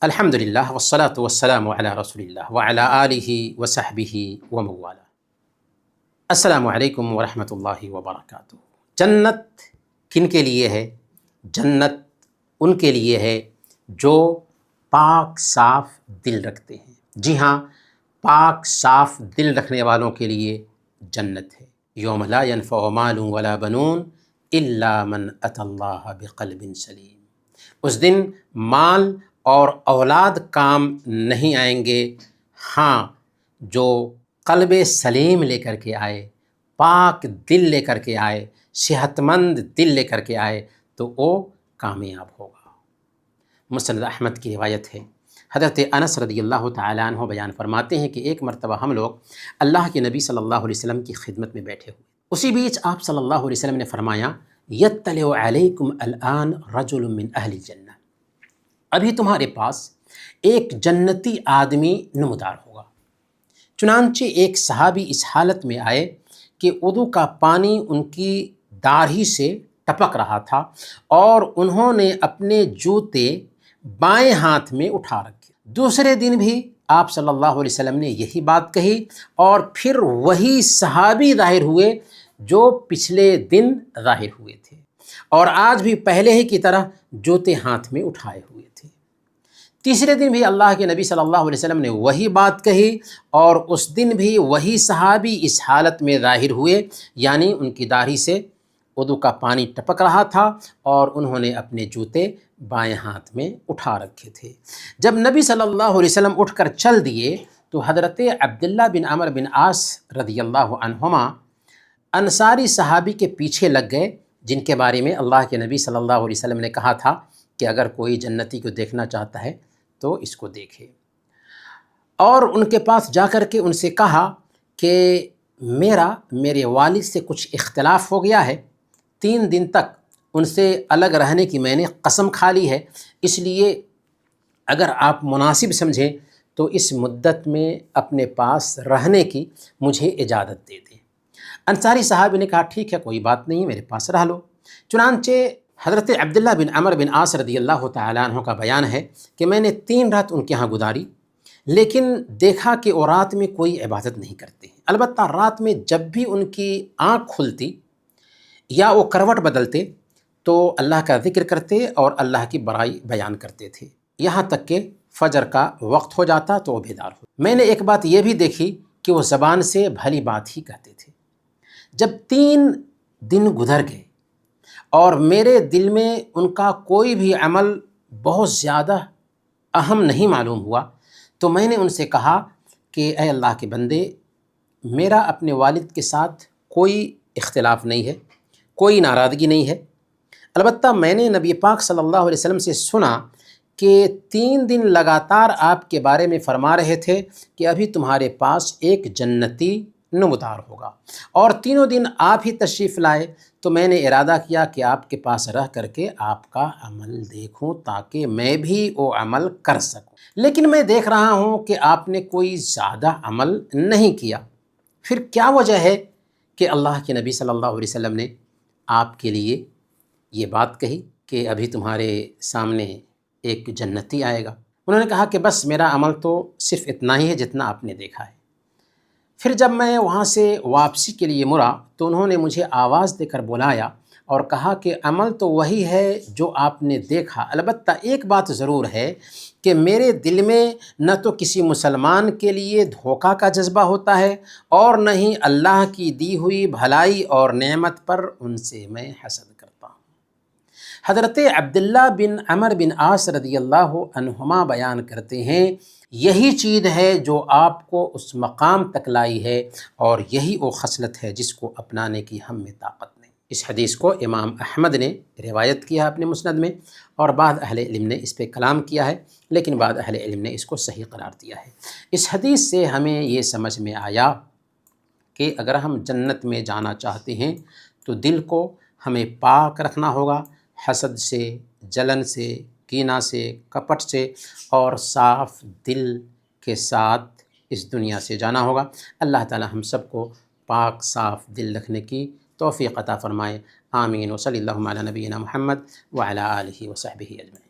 الحمدللہ والصلاة والسلام علی رسول اللہ وعلی آلہ وصحبہ وموالا۔ السلام علیکم ورحمۃ اللہ وبرکاتہ۔ جنت کن کے لیے ہے؟ جنت ان کے لیے ہے جو پاک صاف دل رکھتے ہیں۔ جی ہاں، پاک صاف دل رکھنے والوں کے لیے جنت ہے۔ یوم لا ینفع مال ولا بنون الا من اتی اللہ بقلب سلیم۔ اس دن مال اور اولاد کام نہیں آئیں گے، ہاں جو قلب سلیم لے کر کے آئے، پاک دل لے کر کے آئے، صحت مند دل لے کر کے آئے تو وہ کامیاب ہوگا۔ مسند احمد کی روایت ہے، حضرت انس رضی اللہ تعالیٰ عنہ بیان فرماتے ہیں کہ ایک مرتبہ ہم لوگ اللہ کے نبی صلی اللہ علیہ وسلم کی خدمت میں بیٹھے ہوئے، اسی بیچ آپ صلی اللہ علیہ وسلم نے فرمایا یطلع علیکم الآن رجل من اہل الجنہ، ابھی تمہارے پاس ایک جنتی آدمی نمودار ہوگا۔ چنانچہ ایک صحابی اس حالت میں آئے کہ وضو کا پانی ان کی داڑھی سے ٹپک رہا تھا اور انہوں نے اپنے جوتے بائیں ہاتھ میں اٹھا رکھے۔ دوسرے دن بھی آپ صلی اللہ علیہ وسلم نے یہی بات کہی اور پھر وہی صحابی ظاہر ہوئے جو پچھلے دن ظاہر ہوئے تھے، اور آج بھی پہلے ہی کی طرح جوتے ہاتھ میں اٹھائے ہوئے تھے۔ تیسرے دن بھی اللہ کے نبی صلی اللہ علیہ وسلم نے وہی بات کہی اور اس دن بھی وہی صحابی اس حالت میں ظاہر ہوئے، یعنی ان کی داڑھی سے وضو کا پانی ٹپک رہا تھا اور انہوں نے اپنے جوتے بائیں ہاتھ میں اٹھا رکھے تھے۔ جب نبی صلی اللہ علیہ وسلم اٹھ کر چل دیے تو حضرت عبداللہ بن عمرو بن عاص رضی اللہ عنہما انصاری صحابی کے پیچھے لگ گئے، جن کے بارے میں اللہ کے نبی صلی اللہ علیہ وسلم نے کہا تھا کہ اگر کوئی جنتی کو دیکھنا چاہتا ہے تو اس کو دیکھے، اور ان کے پاس جا کر کے ان سے کہا کہ میرے والد سے کچھ اختلاف ہو گیا ہے، 3 دن تک ان سے الگ رہنے کی میں نے قسم کھا لی ہے، اس لیے اگر آپ مناسب سمجھیں تو اس مدت میں اپنے پاس رہنے کی مجھے اجازت دے دیں۔ انصاری صاحب نے کہا ٹھیک ہے، کوئی بات نہیں، میرے پاس رہ لو۔ چنانچہ حضرت عبداللہ بن عمرو بن عاص رضی اللہ تعالیٰ عنہ کا بیان ہے کہ میں نے 3 رات ان کے ہاں گزاری، لیکن دیکھا کہ وہ رات میں کوئی عبادت نہیں کرتے ہیں، البتہ رات میں جب بھی ان کی آنکھ کھلتی یا وہ کروٹ بدلتے تو اللہ کا ذکر کرتے اور اللہ کی بڑائی بیان کرتے تھے، یہاں تک کہ فجر کا وقت ہو جاتا تو وہ بیدار ہو۔ میں نے ایک بات یہ بھی دیکھی کہ وہ زبان سے بھلی بات ہی کہتے تھے۔ جب 3 دن گزر گئے اور میرے دل میں ان کا کوئی بھی عمل بہت زیادہ اہم نہیں معلوم ہوا تو میں نے ان سے کہا کہ اے اللہ کے بندے، میرا اپنے والد کے ساتھ کوئی اختلاف نہیں ہے، کوئی ناراضگی نہیں ہے، البتہ میں نے نبی پاک صلی اللہ علیہ وسلم سے سنا کہ 3 دن لگاتار آپ کے بارے میں فرما رہے تھے کہ ابھی تمہارے پاس ایک جنتی نمودار ہوگا، اور تینوں دن آپ ہی تشریف لائے تو میں نے ارادہ کیا کہ آپ کے پاس رہ کر کے آپ کا عمل دیکھوں تاکہ میں بھی وہ عمل کر سکوں، لیکن میں دیکھ رہا ہوں کہ آپ نے کوئی زیادہ عمل نہیں کیا۔ پھر کیا وجہ ہے کہ اللہ کے نبی صلی اللہ علیہ وسلم نے آپ کے لیے یہ بات کہی کہ ابھی تمہارے سامنے ایک جنتی آئے گا؟ انہوں نے کہا کہ بس میرا عمل تو صرف اتنا ہی ہے جتنا آپ نے دیکھا ہے۔ پھر جب میں وہاں سے واپسی کے لیے مڑا تو انہوں نے مجھے آواز دے کر بلایا اور کہا کہ عمل تو وہی ہے جو آپ نے دیکھا، البتہ ایک بات ضرور ہے کہ میرے دل میں نہ تو کسی مسلمان کے لیے دھوکہ کا جذبہ ہوتا ہے اور نہ ہی اللہ کی دی ہوئی بھلائی اور نعمت پر ان سے میں حسد کرتا ہوں۔ حضرت عبداللہ بن عمرو بن عاص رضی اللہ عنہما بیان کرتے ہیں یہی چیز ہے جو آپ کو اس مقام تک لائی ہے، اور یہی وہ خصلت ہے جس کو اپنانے کی ہم میں طاقت نہیں۔ اس حدیث کو امام احمد نے روایت کیا اپنے مسند میں، اور بعض اہل علم نے اس پہ کلام کیا ہے، لیکن بعض اہل علم نے اس کو صحیح قرار دیا ہے۔ اس حدیث سے ہمیں یہ سمجھ میں آیا کہ اگر ہم جنت میں جانا چاہتے ہیں تو دل کو ہمیں پاک رکھنا ہوگا، حسد سے، جلن سے، کینہ سے، کپٹ سے، اور صاف دل کے ساتھ اس دنیا سے جانا ہوگا۔ اللہ تعالی ہم سب کو پاک صاف دل رکھنے کی توفیق عطا فرمائے۔ آمین۔ وصلی اللہ علی نبینا محمد وعلی آلہ وصحبہ اجمعین۔